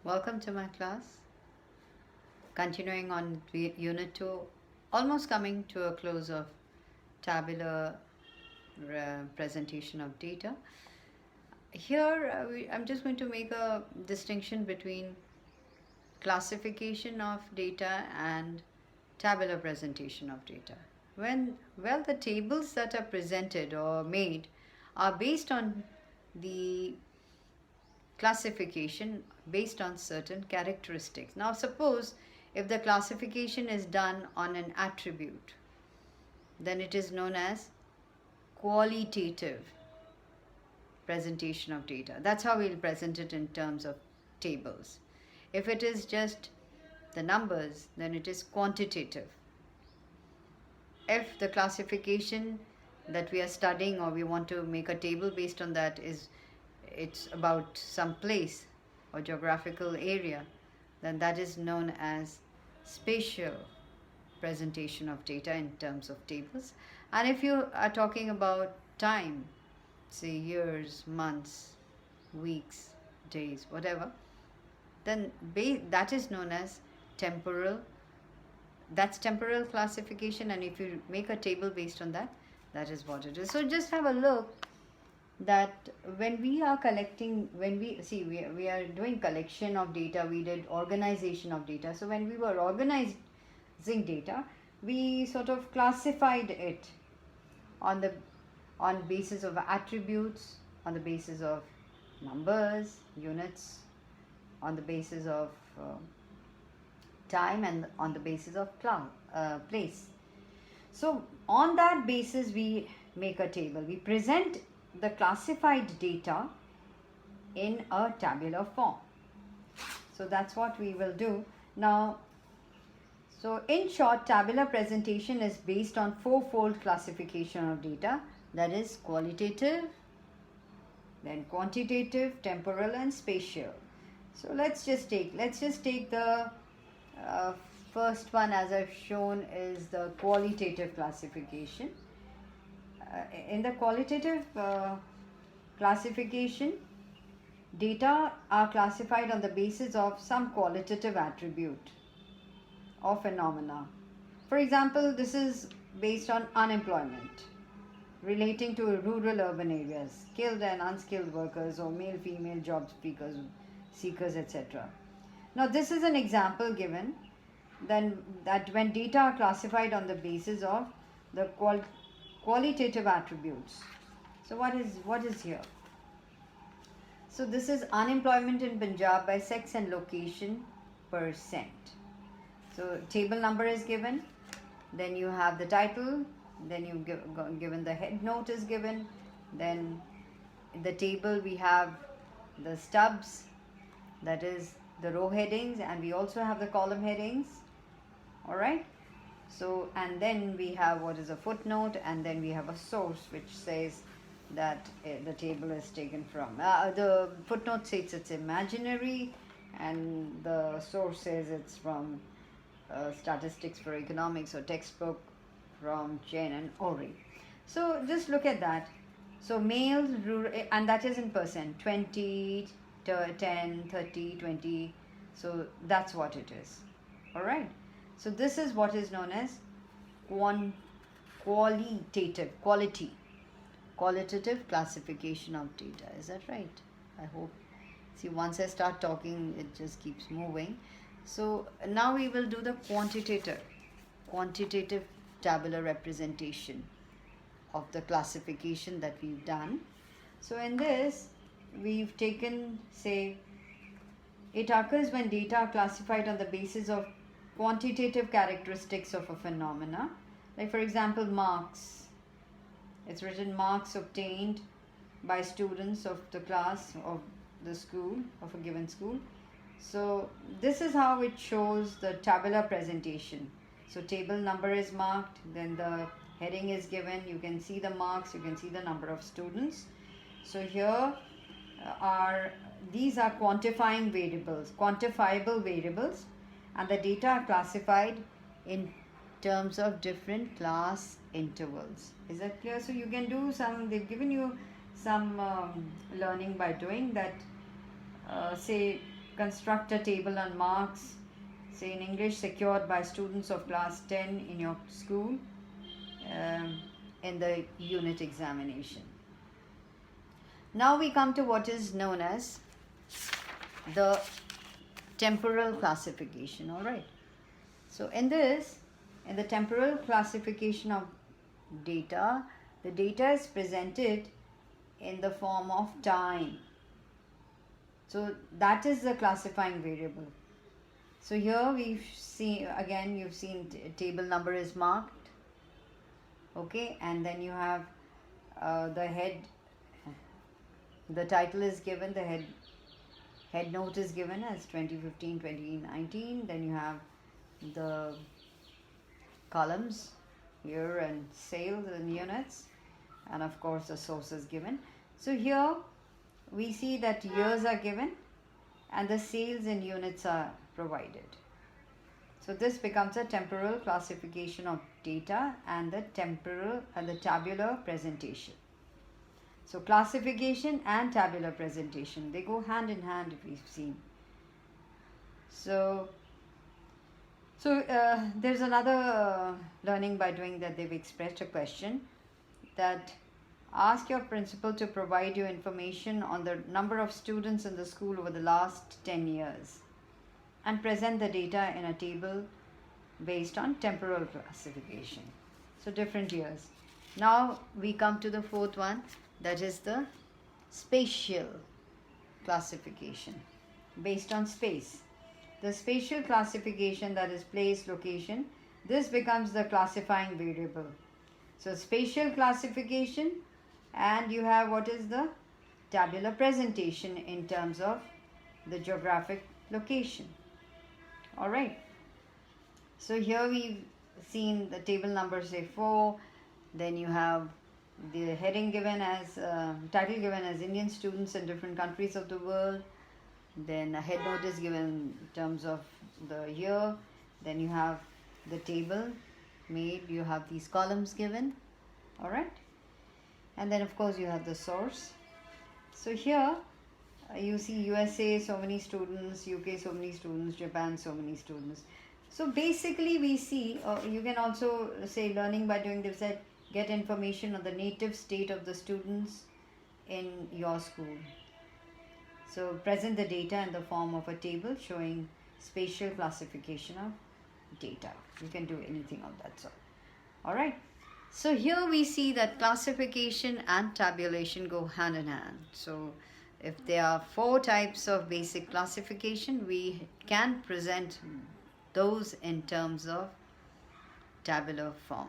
Welcome to my class. Continuing on Unit 2, almost coming to a close of tabular presentation of data. Here, I'm just going to make a distinction between classification of data and tabular presentation of data. The tables that are presented or made are based on the classification based on certain characteristics. Now suppose if the classification is done on an attribute, then it is known as qualitative presentation of data. That's how we'll present it in terms of tables. If it is just the numbers, then it is quantitative. If the classification that we are studying or we want to make a table based on that it's about some place or geographical area, then that is known as spatial presentation of data in terms of tables. And if you are talking about time, say years, months, weeks, days, whatever, then that is known as temporal. That's temporal classification, and if you make a table based on that, that is what it is. So just have a look that when we are collecting, we are doing collection of data, we did organization of data. So when we were organizing data, we sort of classified it on basis of attributes, on the basis of numbers, units, on the basis of time, and on the basis of place. So on that basis we make a table. We present the classified data in a tabular form. So that's what we will do now. So in short, tabular presentation is based on fourfold classification of data, that is qualitative, then quantitative, temporal, and spatial. So let's just take the first one, as I've shown, is the qualitative classification. In the qualitative classification, data are classified on the basis of some qualitative attribute or phenomena. For example, this is based on unemployment, relating to rural urban areas, skilled and unskilled workers, or male female job seekers, etc. Now this is an example given then that when data are classified on the basis of the qualitative attributes. So what is here? So this is unemployment in Punjab by sex and location %. So table number is given, then you have the title, then you given the head note is given, then in the table we have the stubs, that is the row headings, and we also have the column headings. All right. So, and then we have what is a footnote, and then we have a source which says that the table is taken from. The footnote says it's imaginary, and the source says it's from Statistics for Economics or textbook from Chen and Ori. So just look at that. So males, rural, and that is in percent, 20, 10, 30, 20. So that's what it is. All right. So this is what is known as qualitative classification of data. Is that right? I hope. See, once I start talking, it just keeps moving. So now we will do the quantitative tabular representation of the classification that we've done. So in this, we've taken, say, it occurs when data are classified on the basis of quantitative characteristics of a phenomena. Like for example, marks. It's written marks obtained by students of the class of the school, of a given school. So this is how it shows the tabular presentation. So table number is marked, then the heading is given, you can see the marks, you can see the number of students. So here these are quantifiable variables, and the data are classified in terms of different class intervals. Is that clear? So you can do they've given you some learning by doing that. Say construct a table on marks, say in English, secured by students of class 10 in your school in the unit examination. Now we come to what is known as the temporal classification. All right. So in the temporal classification of data, the data is presented in the form of time. So that is the classifying variable. So here we see, again you've seen table number is marked, okay, and then you have the head, the title is given, the head note is given as 2015 2019, then you have the columns here and sales and units, and of course the source is given. So here we see that years are given and the sales in units are provided. So this becomes a temporal classification of data and the temporal and the tabular presentation. So classification and tabular presentation, they go hand in hand if we've seen. So there's another learning by doing that they've expressed a question that ask your principal to provide you information on the number of students in the school over the last 10 years and present the data in a table based on temporal classification. So different years. Now we come to the fourth one, that is the spatial classification based on space. The spatial classification, that is place, location, this becomes the classifying variable. So spatial classification, and you have what is the tabular presentation in terms of the geographic location. All right. So here we've seen the table number, say 4, then you have the heading given as, title given as Indian students in different countries of the world. Then a head note is given in terms of the year. Then you have the table made, you have these columns given. All right. And then of course you have the source. So here you see USA so many students, UK so many students, Japan so many students. So basically we see, you can also say learning by doing, they've said get information on the native state of the students in your school. So present the data in the form of a table showing spatial classification of data. You can do anything of that sort. All right. So here we see that classification and tabulation go hand in hand. So if there are 4 types of basic classification, we can present those in terms of tabular form.